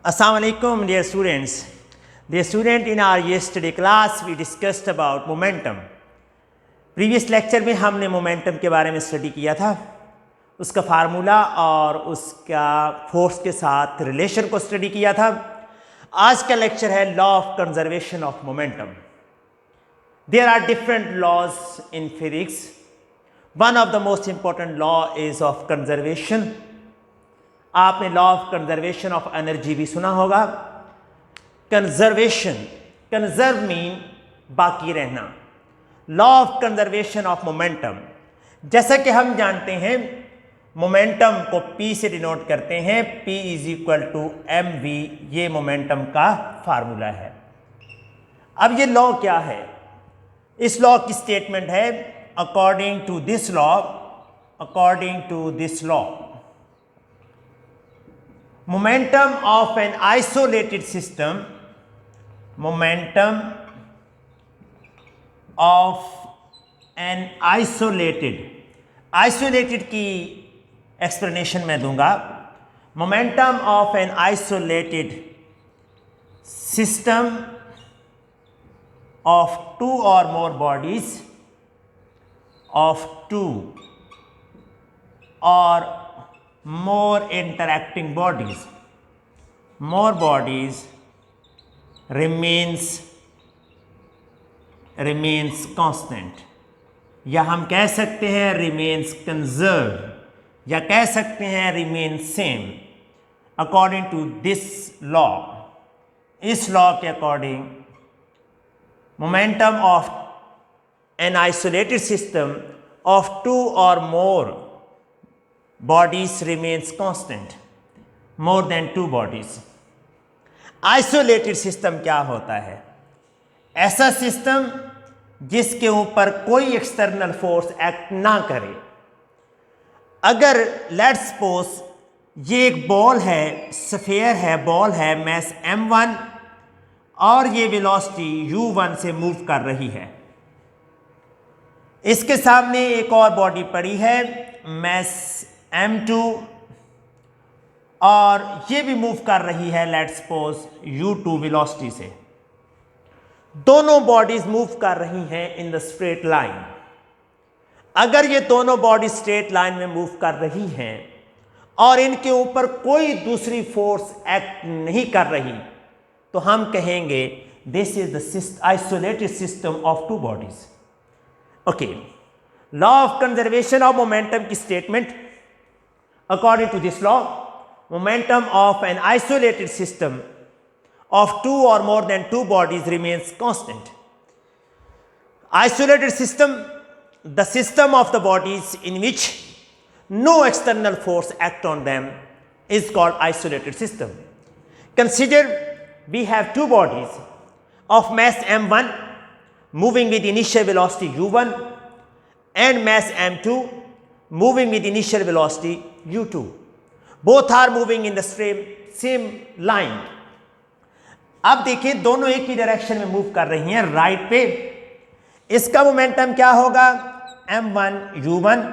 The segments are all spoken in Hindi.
Assalamu alaikum, dear students. Dear student, in our yesterday class we discussed about momentum. Previous lecture में हमने मोमेंटम के बारे में स्टडी किया था, उसका फार्मूला और उसका फोर्स के साथ रिलेशन को स्टडी किया था. आज का लेक्चर है law of conservation of momentum. There are different laws in physics. One of the most important law is of conservation. आपने law of conservation of energy भी सुना होगा. कंजर्वेशन, कंजर्व मीन बाकी रहना. Law of conservation of momentum, जैसा कि हम जानते हैं मोमेंटम को P से डिनोट करते हैं. P is equal to mv. ये मोमेंटम का फार्मूला है. अब ये लॉ क्या है? इस लॉ की स्टेटमेंट है according to this law momentum of an isolated system, momentum of an isolated की एक्सप्लेनेशन मैं दूंगा. momentum of an isolated system of two or more bodies of two or more interacting bodies, more bodies remains constant, या हम कह सकते हैं remains conserved, या कह सकते हैं remains same according to this law. इस लॉ के according momentum of an isolated system of two or more bodies remains constant, more than two bodies. Isolated system क्या होता है? ऐसा सिस्टम जिसके ऊपर कोई एक्सटर्नल फोर्स एक्ट ना करे. अगर लेट्स सपोज ये एक बॉल है, स्फीयर है, बॉल है, मास m1 और ये वेलोसिटी u1 से मूव कर रही है. इसके सामने एक और बॉडी पड़ी है मास m2 और ये भी मूव कर रही है लेट्स सपोज u2 वेलोसिटी से. दोनों बॉडीज मूव कर रही हैं इन द स्ट्रेट लाइन. अगर ये दोनों बॉडी स्ट्रेट लाइन में मूव कर रही हैं और इनके ऊपर कोई दूसरी फोर्स एक्ट नहीं कर रही, तो हम कहेंगे this is the isolated system of two bodies. Okay, law of conservation of momentum की statement. According to this law, momentum of an isolated system of two or more than two bodies remains constant. Isolated system, the system of the bodies in which no external force act on them, is called isolated system. Consider we have two bodies of mass m1 moving with initial velocity u1 and mass m2 moving with initial velocity u2. Both are moving in the same line. अब देखिए दोनों एक ही डायरेक्शन में मूव कर रही हैं राइट पे. इसका मोमेंटम क्या होगा? m1 u1.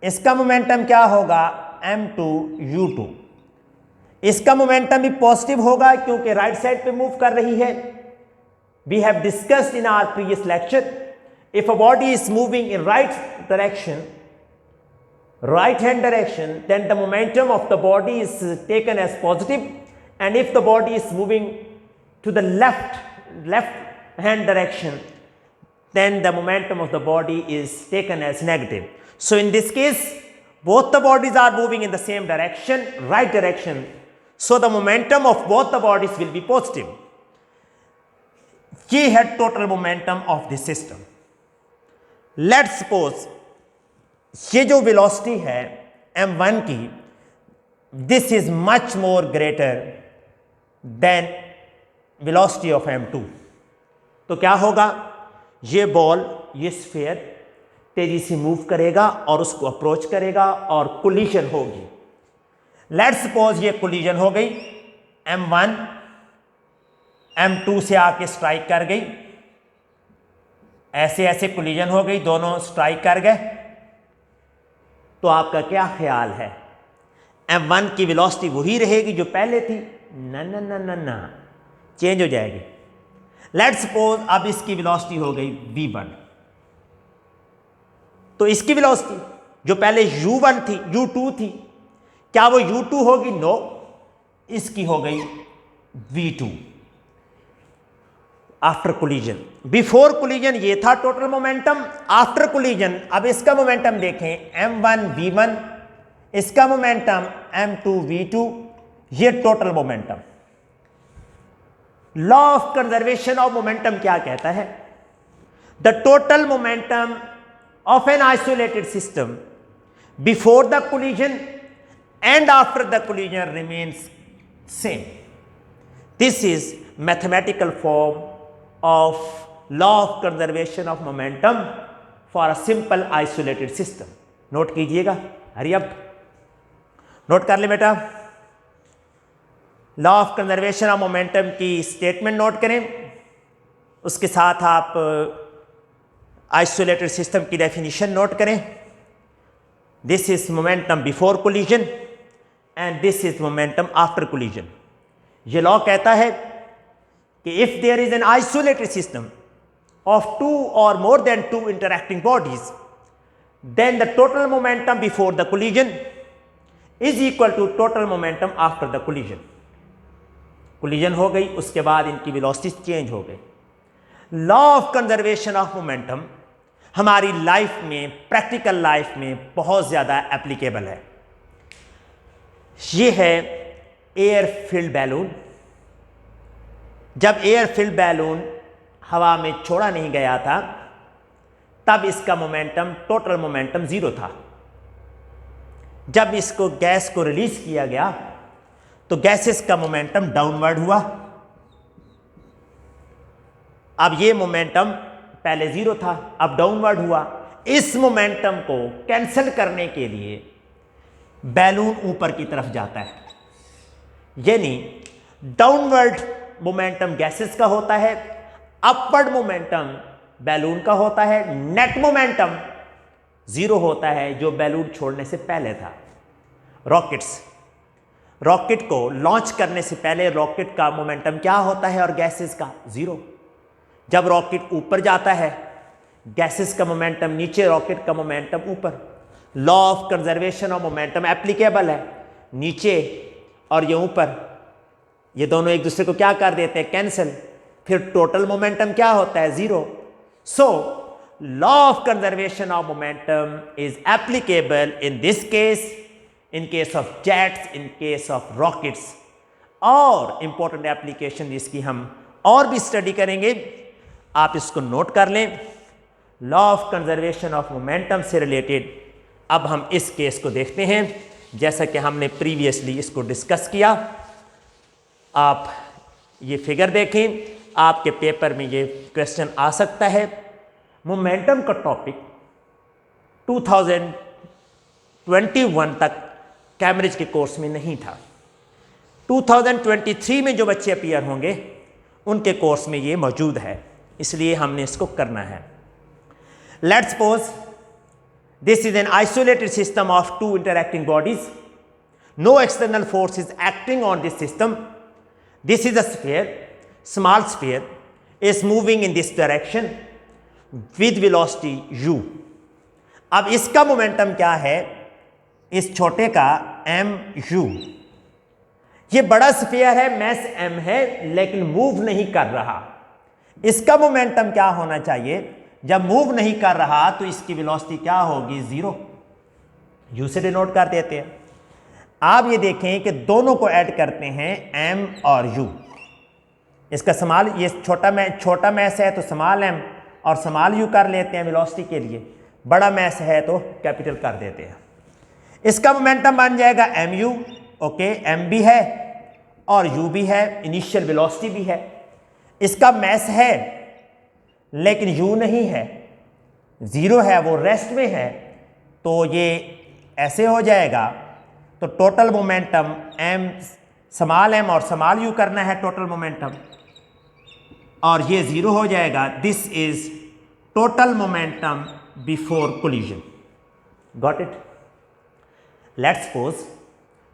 इसका मोमेंटम क्या होगा? m2 u2. इसका मोमेंटम भी पॉजिटिव होगा क्योंकि राइट साइड पे मूव कर रही है. We have discussed in our previous lecture, if a body is moving in right hand direction, then the momentum of the body is taken as positive, and if the body is moving to the left hand direction, then the momentum of the body is taken as negative. So in this case both the bodies are moving in the same direction, right direction, so the momentum of both the bodies will be positive. ये है total momentum of this system. Let's suppose ये जो वेलोसिटी है m1 की, this is much more greater than velocity of m2. तो क्या होगा? ये बॉल, ये स्फीयर तेजी से मूव करेगा और उसको अप्रोच करेगा और कोलिजन होगी. लेट्स सपोज ये कोलिजन हो गई, m1 m2 से आके स्ट्राइक कर गई. ऐसे ऐसे कोलिजन हो गई, दोनों स्ट्राइक कर गए. तो आपका क्या ख्याल है? m1 की वेलोसिटी वही रहेगी जो पहले थी? ना ना ना ना ना, चेंज हो जाएगी। लेट्स सपोज अब इसकी वेलोसिटी हो गई v1, तो इसकी वेलोसिटी जो पहले u1 थी, u2 थी, क्या वो u2 होगी? नो, इसकी हो गई v2 after collision. Before collision ये था टोटल मोमेंटम, आफ्टर कोलिजन अब इसका मोमेंटम देखें, m1 v1, इसका मोमेंटम m2 v2, ये total momentum. Law of conservation of momentum क्या कहता है? The total momentum of N isolated system before the collision and after the collision remains same. This is mathematical form of law of conservation of momentum for a simple isolated system। Note कीजिएगा, हरी अप नोट कर ले बेटा। Law of conservation of momentum की स्टेटमेंट नोट करें, उसके साथ आप आइसोलेटेड सिस्टम की डेफिनेशन नोट करें। This is momentum before collision and this is momentum after collision. ये लॉ कहता है कि if there is an isolated system of two or more than two interacting bodies, then the total momentum before the collision is equal to total momentum after the collision। collision हो गई, उसके बाद इनकी वेलोसिटी चेंज हो गई। Law of conservation of momentum हमारी लाइफ में, प्रैक्टिकल लाइफ में बहुत ज़्यादा एप्लीकेबल है। ये है एयर फिल्ड बैलून। जब एयर फिल्ड बैलून हवा में छोड़ा नहीं गया था तब इसका मोमेंटम, टोटल मोमेंटम 0 था। जब इसको गैस को रिलीज किया गया तो गैसेस का मोमेंटम डाउनवर्ड हुआ। अब ये मोमेंटम पहले 0 था, अब डाउनवर्ड हुआ। इस मोमेंटम को कैंसिल करने के लिए बैलून ऊपर की तरफ जाता है, यानी डाउनवर्ड मोमेंटम गैसेस का होता है, अपवर्ड मोमेंटम बैलून का होता है, नेट मोमेंटम 0 होता है जो बैलून छोड़ने से पहले था। रॉकेट को लॉन्च करने से पहले रॉकेट का मोमेंटम क्या होता है और गैसेस का? 0। जब रॉकेट ऊपर जाता है गैसेस का मोमेंटम नीचे, रॉकेट का मोमेंटम ऊपर। Law of conservation of momentum applicable है। नीचे और ये ऊपर, ये दोनों एक दूसरे को क्या कर देते हैं? कैंसिल। फिर टोटल मोमेंटम क्या होता है? 0। So law of conservation of momentum is applicable in this case, in case of jets, in case of rockets, और इंपॉर्टेंट एप्लीकेशन इसकी हम और भी स्टडी करेंगे, आप इसको नोट कर लें। Law of conservation of momentum से रिलेटेड अब हम इस केस को देखते हैं, जैसा कि हमने प्रीवियसली इसको डिस्कस किया। आप ये फिगर देखें, आपके पेपर में ये क्वेश्चन आ सकता है। मोमेंटम का टॉपिक 2021 तक कैम्ब्रिज के कोर्स में नहीं था। 2023 में जो बच्चे अपीयर होंगे उनके कोर्स में ये मौजूद है, इसलिए हमने इसको करना है। Let's suppose this is an isolated system of two interacting bodies, no external force is acting on this system. This is a sphere, small sphere is moving in this direction with velocity u। अब इसका मोमेंटम क्या है? इस छोटे का mu। ये बड़ा स्फीयर है, मैस m है, लेकिन मूव नहीं कर रहा। इसका मोमेंटम क्या होना चाहिए? जब मूव नहीं कर रहा तो इसकी वेलोसिटी क्या होगी? 0। u से डिनोट कर देते हैं। आप ये देखें कि दोनों को ऐड करते हैं m और u। इसका स्मॉल, ये छोटा मैस है तो स्मॉल m और स्मॉल u कर लेते हैं वेलोसिटी के लिए, बड़ा मैस है तो कैपिटल कर देते हैं। इसका मोमेंटम बन जाएगा mu। ओके, m भी है और u भी है, इनिशियल वेलोसिटी भी है। इसका मैस है लेकिन u नहीं है, 0 है, वो रेस्ट में है, तो ये ऐसे हो जाएगा। तो total momentum m, small m और स्मॉल u करना है टोटल मोमेंटम, और ये 0 हो जाएगा। This is total momentum before collision. Got it? Let's suppose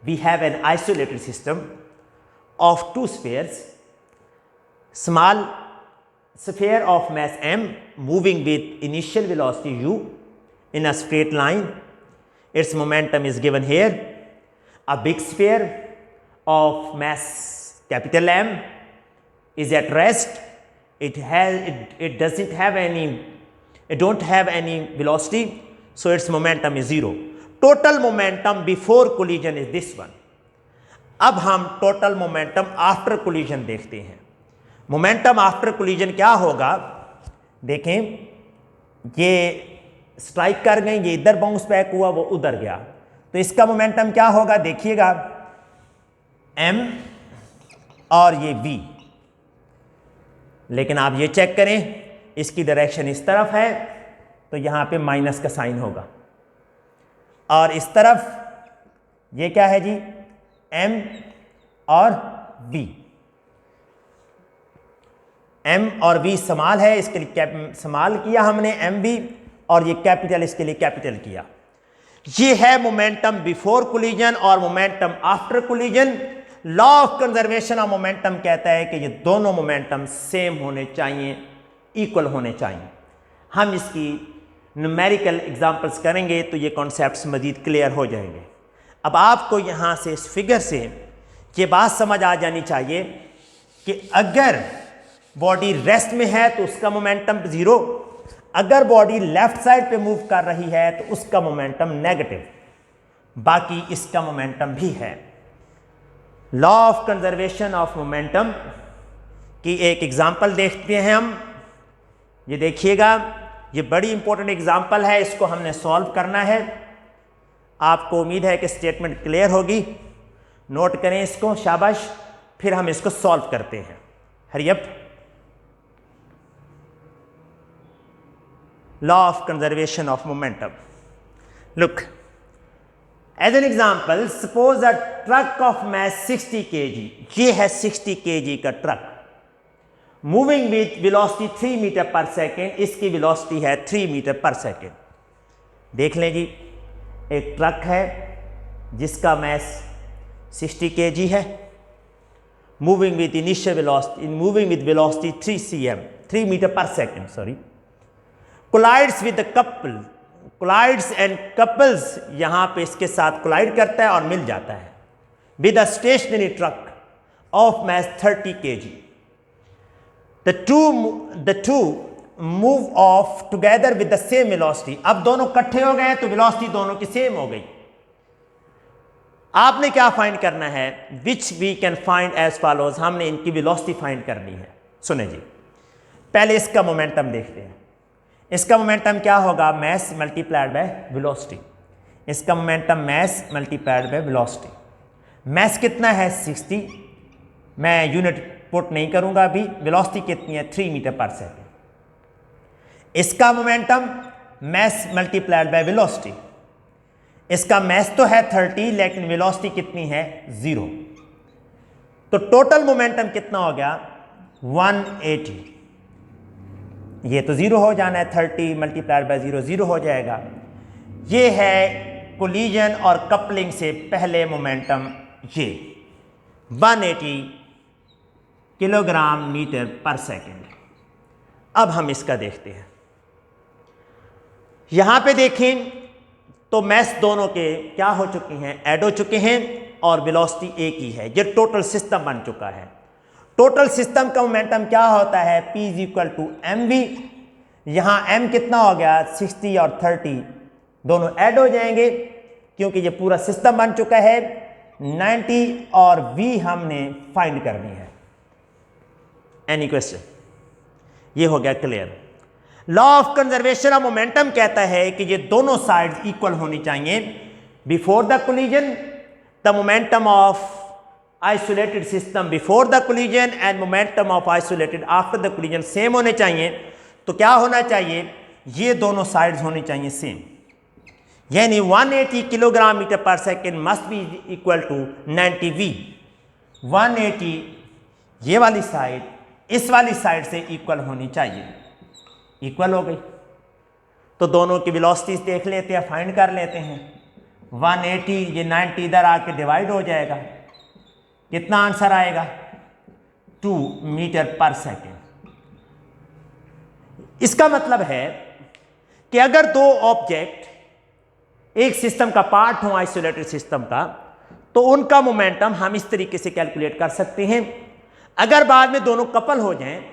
we have an isolated system of two spheres, small sphere of mass m moving with initial velocity u in a straight line, its momentum is given here. A big sphere of mass capital M is at rest, it don't have any velocity, so its momentum is 0. Total momentum before collision is this one. अब हम टोटल मोमेंटम आफ्टर कोलिजन देखते हैं। मोमेंटम आफ्टर कोलिजन क्या होगा, देखें, ये स्ट्राइक कर गए, ये इधर बाउंस बैक हुआ, वो उधर गया, तो इसका मोमेंटम क्या होगा, देखिएगा, m और ये v। लेकिन आप ये चेक करें, इसकी डायरेक्शन इस तरफ है, तो यहां पे माइनस का साइन होगा, और इस तरफ ये क्या है जी, m और v। m और v स्मॉल है, इसके लिए स्मॉल किया हमने m v, और ये कैपिटल इसके लिए कैपिटल किया। ये है मोमेंटम बिफोर कोलिजन और momentum after collision. Law of conservation of momentum कहता है कि ये दोनों मोमेंटम सेम होने चाहिए, इक्वल होने चाहिए। हम इसकी न्यूमेरिकल एग्जांपल्स करेंगे तो ये कॉन्सेप्ट्स मजीद क्लियर हो जाएंगे। अब आपको यहाँ से इस फिगर से ये बात समझ आ जानी चाहिए कि अगर बॉडी रेस्ट में है तो उसका मोमेंटम 0, अगर बॉडी लेफ्ट साइड पे मूव कर रही है तो उसका मोमेंटम नेगेटिव, बाकी इसका मोमेंटम भी है। Law of conservation of momentum की एक एग्जांपल देखते हैं हम। ये देखिएगा, ये बड़ी इंपॉर्टेंट एग्जांपल है, इसको हमने सॉल्व करना है। आपको उम्मीद है कि स्टेटमेंट क्लियर होगी, नोट करें इसको, शाबाश। फिर हम इसको सॉल्व करते हैं, hurry up. Law of conservation of momentum. Look, as an example, suppose a truck of mass 60 kg, ये है 60 kg का truck, moving with velocity 3 metre per second, इसकी velocity है 3 मीटर पर सेकेंड। देख लें जी, एक ट्रक है जिसका mass 60 kg है, moving with initial velocity, moving with velocity 3 metre per second, sorry, collides with the couple, collides and couples यहां पे इसके साथ कोलाइड करता है और मिल जाता है with a stationary truck of mass 30 kg। The two move off together with the same velocity. अब दोनों इकट्ठे हो गए तो वेलोसिटी दोनों की सेम हो गई। आपने क्या फाइंड करना है, which we can find as follows, हमने इनकी वेलोसिटी फाइंड करनी है। सुने जी, पहले इसका मोमेंटम देखते हैं। इसका मोमेंटम क्या होगा, मैस मल्टीप्लाइड बाय वेलोसिटी। इसका momentum mass multiplied by velocity. Mass कितना है 60, मैं यूनिट पुट नहीं करूंगा अभी। वेलोसिटी कितनी है 3 मीटर पर सेकेंड। इसका momentum mass multiplied by velocity. इसका मैस तो है 30 लेकिन वेलोसिटी कितनी है 0, तो टोटल मोमेंटम कितना हो गया 180। ये तो 0 हो जाना है, 30 मल्टीप्लाइड बाय 0 0 हो जाएगा। ये है कोलिजन और कपलिंग से पहले मोमेंटम, ये 180 किलोग्राम मीटर पर सेकेंड। अब हम इसका देखते हैं। यहां पे देखें तो मैस दोनों के क्या हो चुके हैं, ऐड हो चुके हैं, और वेलोसिटी एक ही है। ये टोटल सिस्टम बन चुका है। टोटल सिस्टम का मोमेंटम क्या होता है, P is equal to mv। यहां m कितना हो गया 60 और 30 दोनों ऐड हो जाएंगे क्योंकि ये पूरा सिस्टम बन चुका है। 90 और v हमने फाइंड करनी है। एनी क्वेश्चन, ये हो गया clear. Law of conservation of momentum कहता है कि ये दोनों साइड्स इक्वल होनी चाहिए। Before the collision the momentum of isolated system before the collision and momentum of isolated after the collision same होने चाहिए। तो क्या होना चाहिए, ये दोनों साइड्स होनी चाहिए सेम, यानी 180 kilogram metre per second must be equal to 90 v। 180 ये वाली साइड इस वाली साइड से इक्वल होनी चाहिए, इक्वल हो गई। तो दोनों की वेलोसिटीज देख लेते हैं, फाइंड कर लेते हैं। 180, ये 90 इधर आके डिवाइड हो जाएगा, कितना आंसर आएगा? 2 मीटर पर सेकेंड। इसका मतलब है कि अगर दो ऑब्जेक्ट एक सिस्टम का पार्ट हो, आइसोलेटेड सिस्टम का, तो उनका मोमेंटम हम इस तरीके से कैलकुलेट कर सकते हैं। अगर बाद में दोनों कपल हो जाएं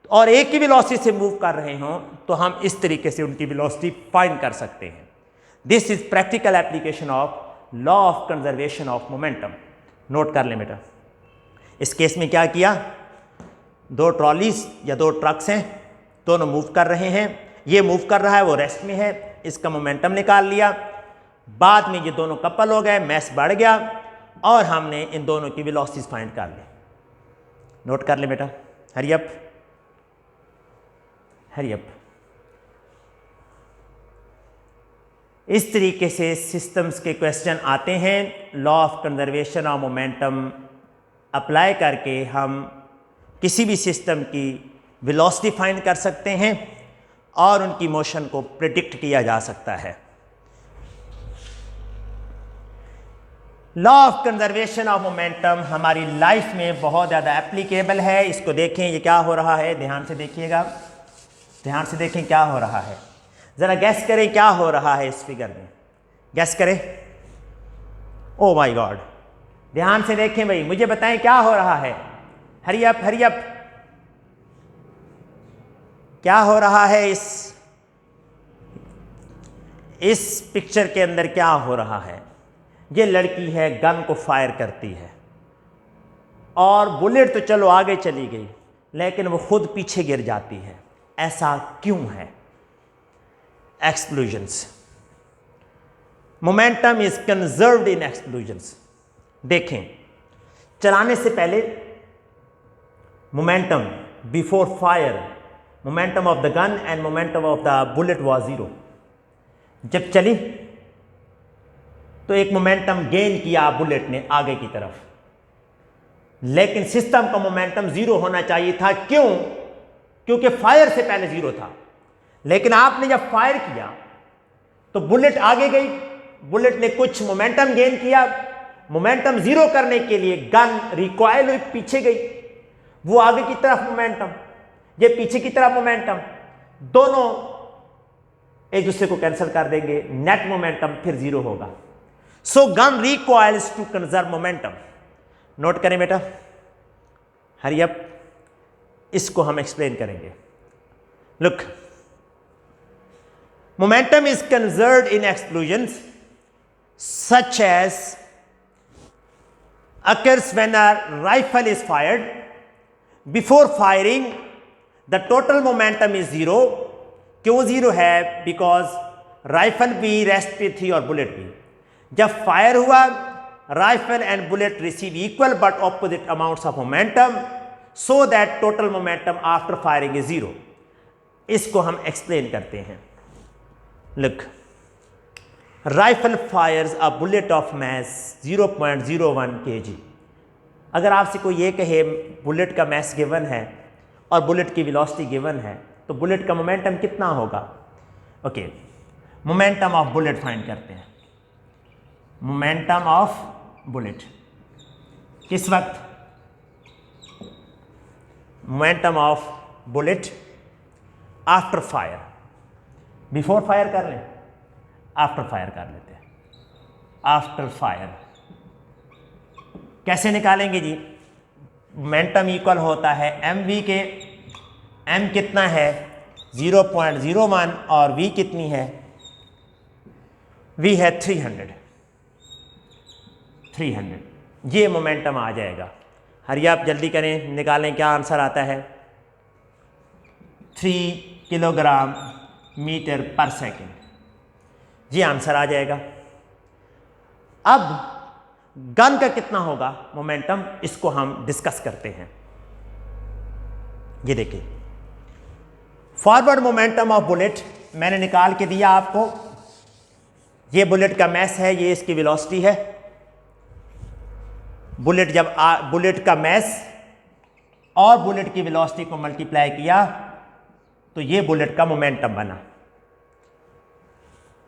और एक ही वेलोसिटी से मूव कर रहे हों तो हम इस तरीके से उनकी वेलोसिटी फाइंड कर सकते हैं। This is practical application of law of conservation of momentum. Note कर लें बेटा। इस केस में क्या किया, दो ट्रॉलीज या दो ट्रक्स हैं, दोनों मूव कर रहे हैं, ये मूव कर रहा है, वो रेस्ट में है, इसका मोमेंटम निकाल लिया, बाद में ये दोनों कपल हो गए, मैस बढ़ गया और हमने इन दोनों की वेलोसिटीज फाइंड कर ली। नोट कर ले बेटा, हरी अप हरी अप। इस तरीके से सिस्टम्स के क्वेश्चन आते हैं। Law of conservation of momentum apply करके हम किसी भी सिस्टम की वेलोसिटी फाइंड कर सकते हैं और उनकी मोशन को प्रिडिक्ट किया जा सकता है। Law of conservation of momentum हमारी लाइफ में बहुत ज़्यादा एप्लीकेबल है। इसको देखें, ये क्या हो रहा है, ध्यान से देखिएगा, ध्यान से देखें क्या हो रहा है। ज़रा गैस करें क्या हो रहा है इस फिगर में, गैस करें। ओ माय गॉड, ध्यान से देखें भाई, मुझे बताएं क्या हो रहा है। Hurry up hurry up. क्या हो रहा है इस पिक्चर के अंदर, क्या हो रहा है? ये लड़की है, गन को फायर करती है और बुलेट तो चलो आगे चली गई लेकिन वो खुद पीछे गिर जाती है। ऐसा क्यों है? Explosions. Momentum is conserved in explosions. देखें, चलाने से पहले momentum before fire, momentum of the gun and momentum of the bullet was zero. जब चली तो एक मोमेंटम गेन किया बुलेट ने आगे की तरफ, लेकिन सिस्टम का मोमेंटम जीरो होना चाहिए था। क्यों? क्योंकि फायर से पहले जीरो था। लेकिन आपने जब फायर किया तो बुलेट आगे गई, बुलेट ने कुछ मोमेंटम गेन किया। मोमेंटम जीरो करने के लिए गन रिकॉइल हुई, पीछे गई, वो आगे की तरफ मोमेंटम, ये पीछे की तरफ मोमेंटम, दोनों एक दूसरे को कैंसिल कर देंगे, नेट मोमेंटम फिर जीरो होगा। So gun recoils to conserve momentum. Note करें बेटा, हरी अप, इसको हम एक्सप्लेन करेंगे। Look, momentum is conserved in explosions such as occurs when a rifle is fired. Before firing the total momentum is zero. क्यों जीरो है? बिकॉज राइफल भी रेस्ट पे थी और बुलेट भी। जब फायर हुआ, rifle and bullet receive equal but opposite amounts of momentum, so that total momentum after firing is zero. इसको हम एक्सप्लेन करते हैं। Look, rifle Fyers a bullet of mass 0.01 kg। अगर आपसे कोई ये कहे बुलेट का मैस गिवन है और बुलेट की वेलोसिटी गिवन है तो बुलेट का मोमेंटम कितना होगा? Okay, momentum of bullet find करते हैं। मोमेंटम ऑफ बुलेट किस वक्त? Momentum of bullet after fire. Before fire कर लें, आफ्टर फायर कर लेते हैं। आफ्टर फायर कैसे निकालेंगे जी? मोमेंटम इक्वल होता है mv के, m कितना है 0.01 और v कितनी है? v है 300। ये मोमेंटम आ जाएगा। हरिया आप जल्दी करें, निकालें क्या आंसर आता है। 3 किलोग्राम मीटर पर सेकेंड, ये आंसर आ जाएगा। अब गन का कितना होगा मोमेंटम, इसको हम डिस्कस करते हैं। ये देखिए, फॉरवर्ड मोमेंटम ऑफ बुलेट मैंने निकाल के दिया आपको। ये बुलेट का मैस है, ये इसकी वेलोसिटी है। बुलेट जब बुलेट का मैस और बुलेट की वेलोसिटी को मल्टीप्लाई किया तो ये बुलेट का मोमेंटम बना।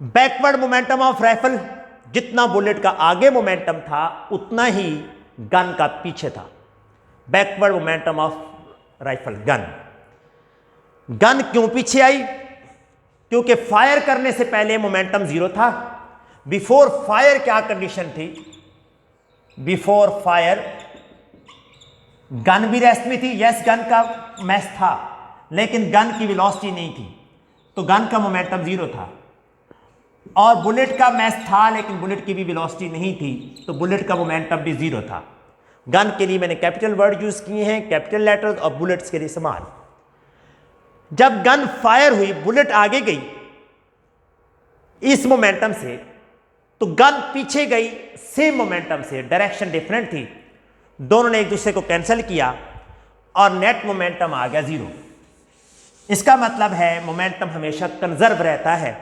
बैकवर्ड मोमेंटम ऑफ राइफल, जितना बुलेट का आगे मोमेंटम था उतना ही गन का पीछे था। Backward momentum of rifle gun. Gun क्यों पीछे आई? क्योंकि फायर करने से पहले मोमेंटम जीरो था। बिफोर फायर क्या कंडीशन थी? बिफोर फायर गन भी रेस्ट में थी। यस, गन का मैस था, लेकिन गन की वेलोसिटी नहीं थी, तो गन का मोमेंटम जीरो था। और बुलेट का मैस था, लेकिन बुलेट की भी वेलोसिटी नहीं थी, तो बुलेट का मोमेंटम भी जीरो था। गन के लिए मैंने कैपिटल वर्ड यूज किए हैं, कैपिटल लेटर्स, और बुलेट्स के लिए समान। जब गन फायर हुई, बुलेट आगे गई इस मोमेंटम से, तो गन पीछे गई सेम मोमेंटम से, डायरेक्शन डिफरेंट थी। दोनों ने एक दूसरे को कैंसिल किया और नेट मोमेंटम आ गया जीरो। इसका मतलब है मोमेंटम हमेशा कंजर्व रहता है।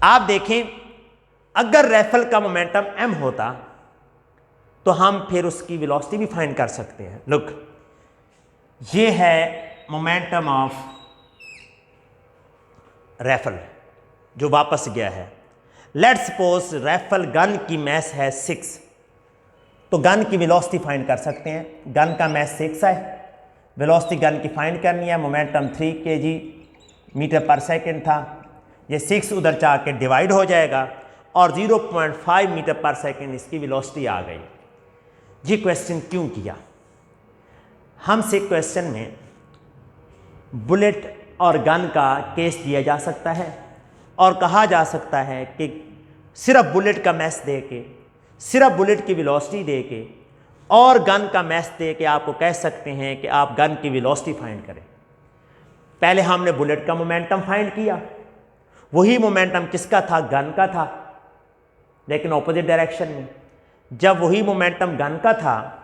आप देखें, अगर राइफल का मोमेंटम m होता तो हम फिर उसकी वेलोसिटी भी फाइंड कर सकते हैं। लुक, ये है मोमेंटम ऑफ राइफल जो वापस गया है। लेट्स सपोज राइफल गन की मैस है 6, तो गन की वेलोसिटी फाइंड कर सकते हैं। गन का मैस 6 है, वेलोसिटी गन की फाइंड करनी है। मोमेंटम 3 kg मीटर पर सेकंड था। ये 6 उधर जाके डिवाइड हो जाएगा और 0.5 मीटर पर सेकंड इसकी वेलोसिटी आ गई। ये क्वेश्चन क्यों किया? हमसे क्वेश्चन में बुलेट और गन का केस दिया जा सकता है और कहा जा सकता है कि सिर्फ बुलेट का मैस दे के, सिर्फ बुलेट की वेलोसिटी दे के और गन का मैस दे के आपको कह सकते हैं कि आप गन की वेलोसिटी फाइंड करें। पहले हमने बुलेट का मोमेंटम फाइंड किया, वही मोमेंटम किसका था? गन का था, लेकिन ऑपोजिट डायरेक्शन में। जब वही मोमेंटम गन का था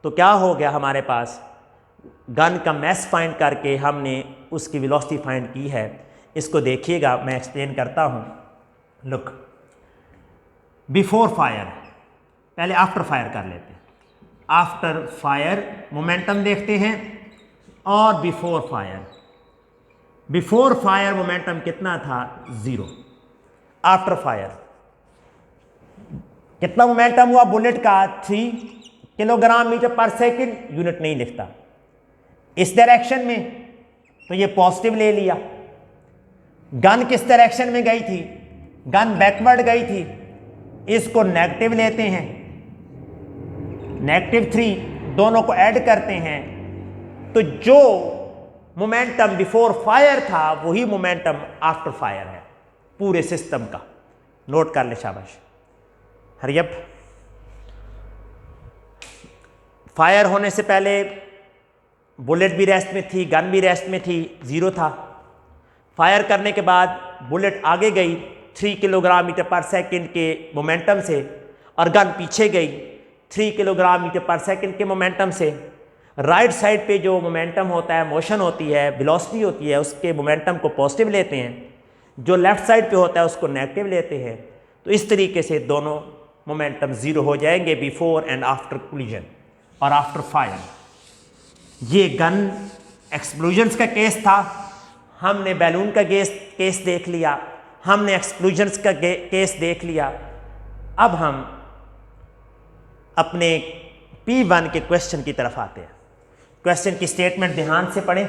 तो क्या हो गया हमारे पास? गन का मैस फाइंड करके हमने उसकी वेलोसिटी फाइंड की है। इसको देखिएगा, मैं एक्सप्लेन करता हूं। लुक, बिफोर फायर, पहले आफ्टर फायर कर लेते हैं। आफ्टर फायर मोमेंटम देखते हैं और before fire. Before fire momentum कितना था? 0। आफ्टर फायर कितना मोमेंटम हुआ बुलेट का? 3 किलोग्राम मीटर पर सेकंड। यूनिट नहीं लिखता इस डायरेक्शन में, तो ये पॉजिटिव ले लिया। गन किस डायरेक्शन में गई थी? गन बैकवर्ड गई थी, इसको नेगेटिव लेते हैं। -3 दोनों को ऐड करते हैं, तो जो मोमेंटम बिफोर फायर था वही मोमेंटम आफ्टर फायर है पूरे सिस्टम का। नोट कर ले, शाबाश। Hurry up. फायर होने से पहले बुलेट भी रेस्ट में थी, गन भी रेस्ट में थी, 0 था। फायर करने के बाद बुलेट आगे गई 3 किलोग्राम मीटर पर सेकंड के मोमेंटम से और गन पीछे गई 3 किलोग्राम मीटर पर सेकंड के मोमेंटम से। राइट साइड पे जो मोमेंटम होता है, मोशन होती है, वेलोसिटी होती है, उसके मोमेंटम को पॉजिटिव लेते हैं। जो लेफ्ट साइड पे होता है उसको नेगेटिव लेते हैं। तो इस तरीके से दोनों मोमेंटम 0 हो जाएंगे बिफोर एंड आफ्टर कोलिजन और आफ्टर फायर। ये गन एक्सप्लोजन्स का केस था। हमने बैलून का केस देख लिया, हमने एक्सप्लोजन्स का केस देख लिया। अब हम अपने P1 के क्वेश्चन की तरफ आते हैं। क्वेश्चन की स्टेटमेंट ध्यान से पढ़ें,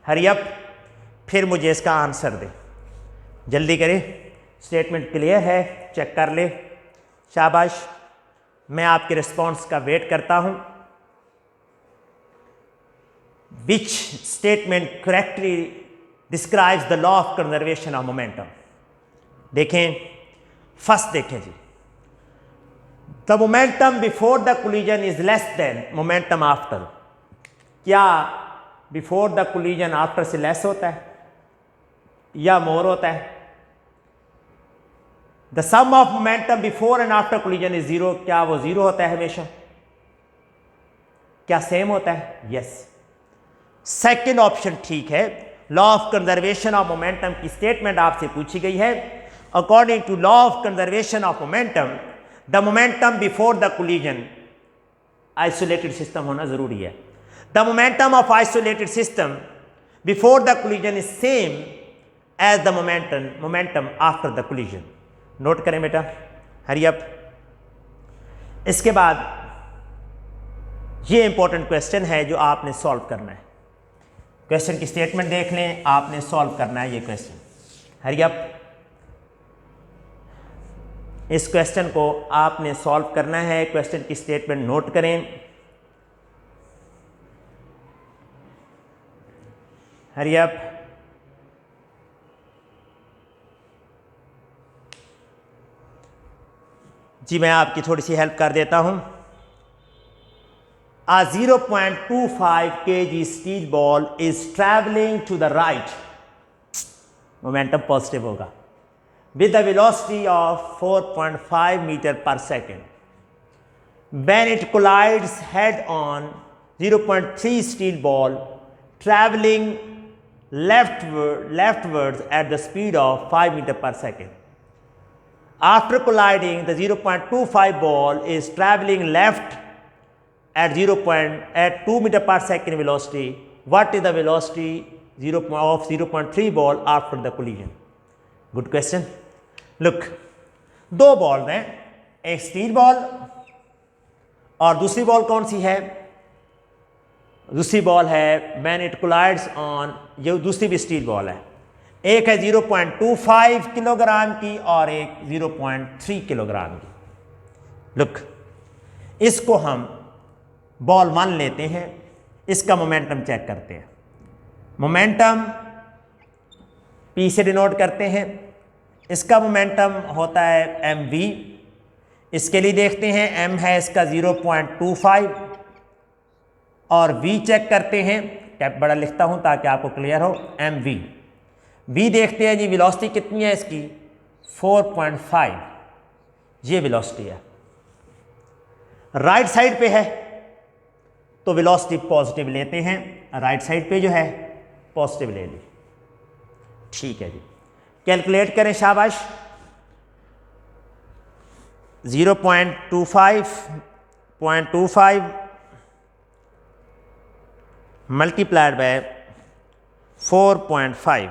हरी अप, फिर मुझे इसका आंसर दें। जल्दी करें, स्टेटमेंट क्लियर है? चेक कर ले, शाबाश। मैं आपके रिस्पॉन्स का वेट करता हूं। Which statement correctly describes the law of conservation of momentum? देखें, फर्स्ट देखें जी, the momentum before the collision is less than momentum after। क्या before the collision after से less होता है या more होता है? The sum of momentum before and after collision is 0। क्या वो 0 होता है हमेशा? क्या सेम होता है? यस। सेकेंड ऑप्शन ठीक है। Law of conservation of momentum की स्टेटमेंट आपसे पूछी गई है। According to law of conservation of momentum, the momentum before the collision, isolated system होना जरूरी है। The momentum of isolated system before the collision is same as the momentum after the collision. Note करें बेटा, हरी अप। इसके बाद ये इंपॉर्टेंट क्वेश्चन है जो आपने सॉल्व करना है। क्वेश्चन की स्टेटमेंट देख लें, आपने सॉल्व करना है ये क्वेश्चन, हरी अप। इस क्वेश्चन को आपने सॉल्व करना है। क्वेश्चन की स्टेटमेंट नोट करें, हरी अप। जी मैं आपकी थोड़ी सी हेल्प कर देता हूं। A 0.25 kg steel ball is traveling to the right, momentum positive होगा, with a velocity of 4.5 meter per second. When it collides head on 0.3 steel ball traveling leftwards at the speed of 5 meter per second. After colliding, the 0.25 ball is traveling left at 2 meter per second velocity. What is the velocity of 0.3 ball after the collision? Good question. Look, दो बॉल हैं, एक स्टील बॉल और दूसरी बॉल कौन सी है? दूसरी बॉल है when it collides on, ये दूसरी भी स्टील बॉल है। एक है 0.25 किलोग्राम की और एक 0.3 किलोग्राम की। लुक, इसको हम बॉल 1 लेते हैं, इसका मोमेंटम चेक करते हैं। मोमेंटम P से डिनोट करते हैं, इसका मोमेंटम होता है mv। इसके लिए देखते हैं m है इसका 0.25 और v चेक करते हैं, कैप बड़ा लिखता हूं ताकि आपको क्लियर हो, mv। v देखते हैं जी वेलोसिटी कितनी है इसकी, 4.5, ये वेलोसिटी है। राइट साइड पे है तो वेलोसिटी पॉजिटिव लेते हैं, राइट साइड पे जो है पॉजिटिव ले ली। ठीक है जी, कैलकुलेट करें, शाबाश। 0.25 मल्टीप्लाइड बाय 4.5।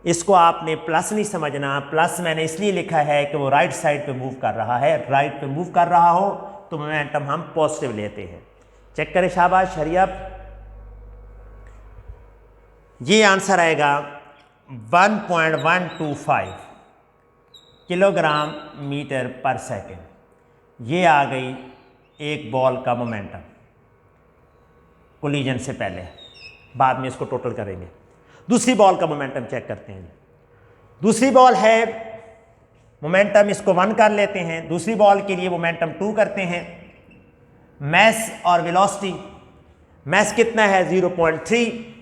इसको आपने प्लस नहीं समझना, प्लस मैंने इसलिए लिखा है कि वो राइट साइड पे मूव कर रहा है। राइट पे मूव कर रहा हो तो मोमेंटम हम पॉजिटिव लेते हैं। चेक करें, शाबाश, हरी अप। ये आंसर आएगा 1.125 किलोग्राम मीटर पर सेकेंड। ये आ गई एक बॉल का मोमेंटम कोलिजन से पहले, बाद में इसको टोटल करेंगे। दूसरी बॉल का मोमेंटम चेक करते हैं। दूसरी बॉल है, मोमेंटम इसको 1 कर लेते हैं, दूसरी बॉल के लिए मोमेंटम 2 करते हैं। मैस और वेलोसिटी, मैस कितना है 0.3,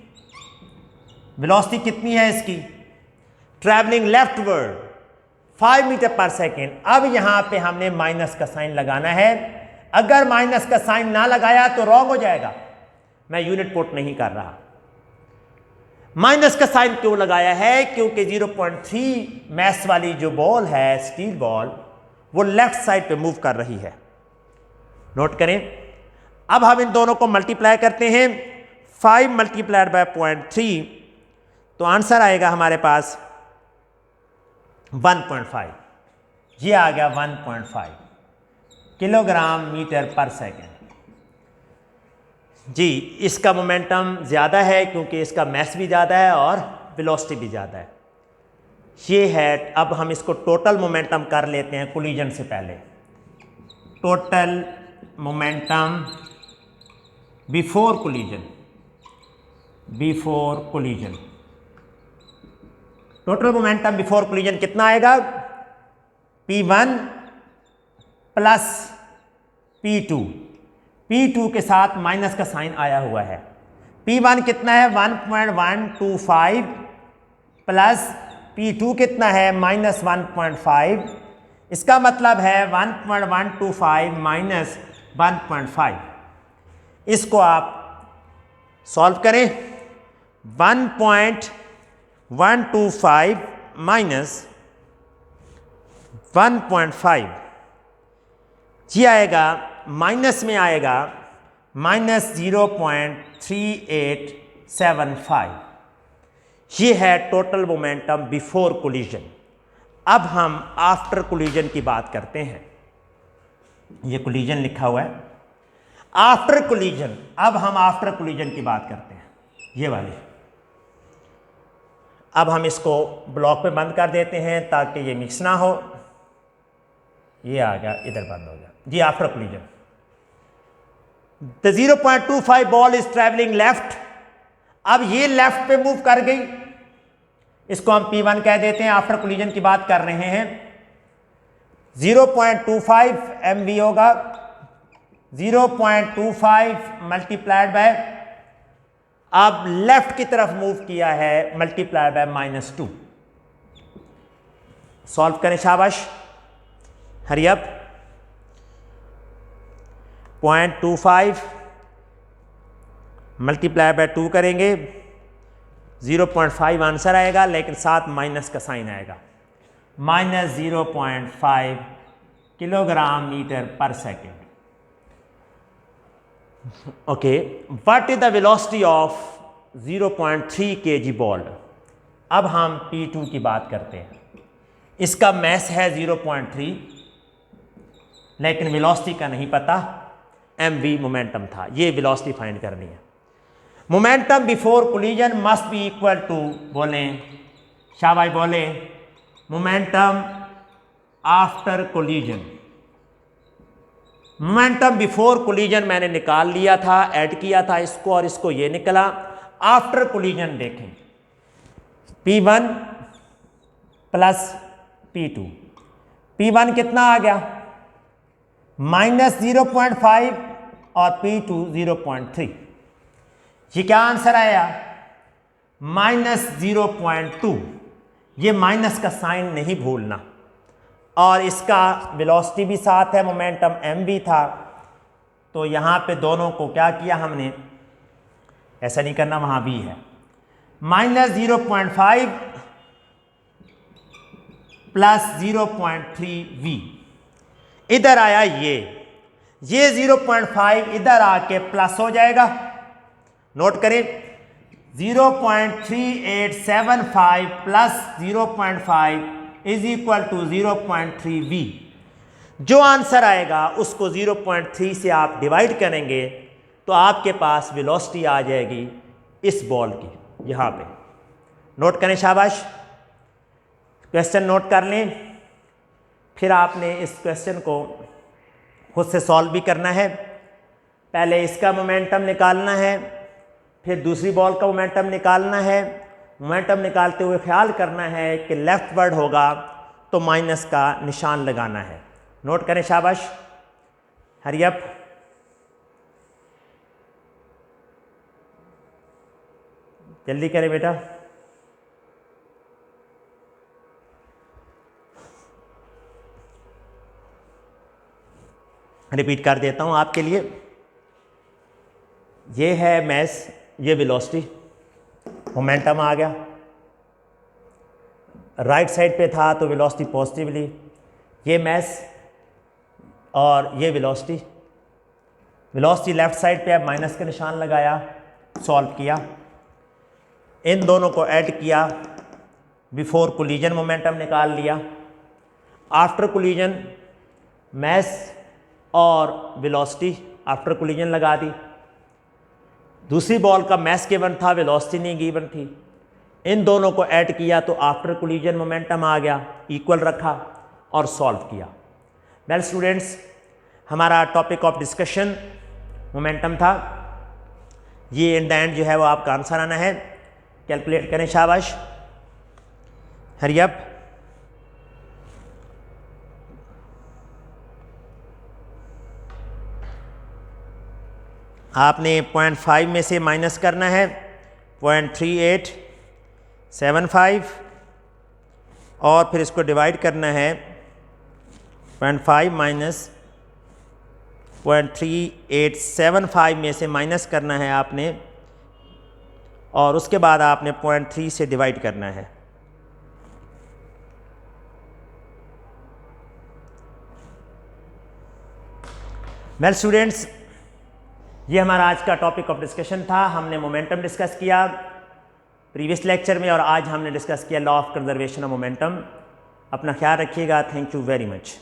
वेलोसिटी कितनी है इसकी, travelling leftward 5 metre per second. अब यहां पे हमने माइनस का साइन लगाना है। अगर माइनस का साइन ना लगाया तो रॉन्ग हो जाएगा, मैं यूनिट पुट नहीं कर रहा। माइनस का साइन क्यों लगाया है? क्योंकि 0.3 मैस वाली जो बॉल है, स्टील बॉल, वो लेफ्ट साइड पे मूव कर रही है। नोट करें। अब हम इन दोनों को मल्टीप्लाई करते हैं, 5 मल्टीप्लाइड बाय 0.3, तो आंसर आएगा हमारे पास 1.5। ये आ गया 1.5 किलोग्राम मीटर पर सेकेंड। जी, इसका मोमेंटम ज़्यादा है क्योंकि इसका मैस भी ज़्यादा है और वेलोसिटी भी ज़्यादा है। ये है, अब हम इसको टोटल मोमेंटम कर लेते हैं कोलिजन से पहले। Total momentum before collision, total momentum before collision कितना आएगा? P1 प्लस P2, P2 के साथ माइनस का साइन आया हुआ है। P1 कितना है 1.125 प्लस P2 कितना है माइनस 1.5। इसका मतलब है 1.125 माइनस 1.5। इसको आप सॉल्व करें। 1.125 माइनस 1.5, ये आएगा, माइनस में आएगा माइनस 0.3875। ये है टोटल मोमेंटम बिफोर कोलिजन। अब हम आफ्टर कोलिजन की बात करते हैं। ये कोलिजन लिखा हुआ है, आफ्टर कोलिजन। अब हम आफ्टर कोलिजन की बात करते हैं, ये वाले। अब हम इसको ब्लॉक पे बंद कर देते हैं ताकि ये मिक्स ना हो। ये आ गया, इधर बंद हो गया जी। After collision the 0.25 ball is travelling left. अब ये लेफ्ट पे मूव कर गई, इसको हम P1 कह देते हैं। आफ्टर कोलिजन की बात कर रहे हैं। 0.25 mv होगा, 0.25 मल्टीप्लाइड बाय, अब लेफ्ट की तरफ मूव किया है, मल्टीप्लाइड बाय -2। सॉल्व करें, शाबाश, हरी अप। 0.25 मल्टीप्लाई बाय 2 करेंगे, 0.5 आंसर आएगा, लेकिन साथ माइनस का साइन आएगा। -0.5 kilogram metre per second. Okay, what is the velocity of 0.3 kg ball. अब हम P2 की बात करते हैं। इसका मैस है 0.3, लेकिन वेलोसिटी का नहीं पता, mv मोमेंटम था। ये वेलोसिटी फाइंड करनी है। Momentum before collision must be equal to, बोलें शाबाश, बोलें momentum after collision. Momentum before collision मैंने निकाल लिया था, ऐड किया था इसको और इसको, ये निकला। आफ्टर कोलिजन देखें, P1 प्लस P2। P1 कितना आ गया, -0.5 और P2 0.3। ये क्या आंसर आया, -0.2। ये माइनस का साइन नहीं भूलना। और इसका वेलोसिटी भी साथ है, मोमेंटम mv था, तो यहाँ पे दोनों को क्या किया हमने, ऐसा नहीं करना, वहाँ भी है। -0.5 प्लस 0.3v, इधर आया ये 0.5 इधर आके प्लस हो जाएगा। नोट करें, 0.3875 plus 0.5 is equal to 0.3v। जो आंसर आएगा उसको 0.3 से आप डिवाइड करेंगे तो आपके पास वेलोसिटी आ जाएगी इस बॉल की, यहाँ पे। नोट करें, शाबाश, क्वेश्चन नोट कर लें। फिर आपने इस क्वेश्चन को खुद से सॉल्व भी करना है। पहले इसका मोमेंटम निकालना है, फिर दूसरी बॉल का मोमेंटम निकालना है। मोमेंटम निकालते हुए ख्याल करना है कि लेफ्ट वर्ड होगा तो माइनस का निशान लगाना है। नोट करें, शाबाश, हरी अप। जल्दी करें बेटा। रिपीट कर देता हूं आपके लिए। ये है मैस, ये वेलोसिटी, मोमेंटम आ गया, राइट साइड पे था तो वेलोसिटी पॉजिटिवली, ये मैस और ये वेलोसिटी। वेलोसिटी लेफ्ट साइड पे अब माइनस का निशान लगाया, सॉल्व किया, इन दोनों को ऐड किया, बिफोर कोलिजन मोमेंटम निकाल लिया, आफ्टर कोलिजन मैस और वेलोसिटी आफ्टर कोलिजन लगा दी। दूसरी बॉल का मैस गिवन था, वेलोसिटी नहीं गिवन थी, इन दोनों को ऐड किया तो आफ्टर कोलिजन मोमेंटम आ गया, इक्वल रखा और सॉल्व किया। वेल स्टूडेंट्स, हमारा टॉपिक ऑफ डिस्कशन मोमेंटम था। ये इन द एंड जो है वो आपका आंसर आना है। कैलकुलेट करें, शाबाश, हरी अप। आपने 0.5 में से माइनस करना है 0.3875 और फिर इसको डिवाइड करना है 0.5 माइनस 0.3875 में से माइनस करना है आपने, और उसके बाद आपने 0.3 से डिवाइड करना है। वेल स्टूडेंट्स, ये हमारा आज का टॉपिक ऑफ डिस्कशन था। हमने मोमेंटम डिस्कस किया, प्रीवियस लेक्चर में और आज हमने डिस्कस किया law of conservation of momentum. अपना ख्याल रखिएगा। Thank you very much.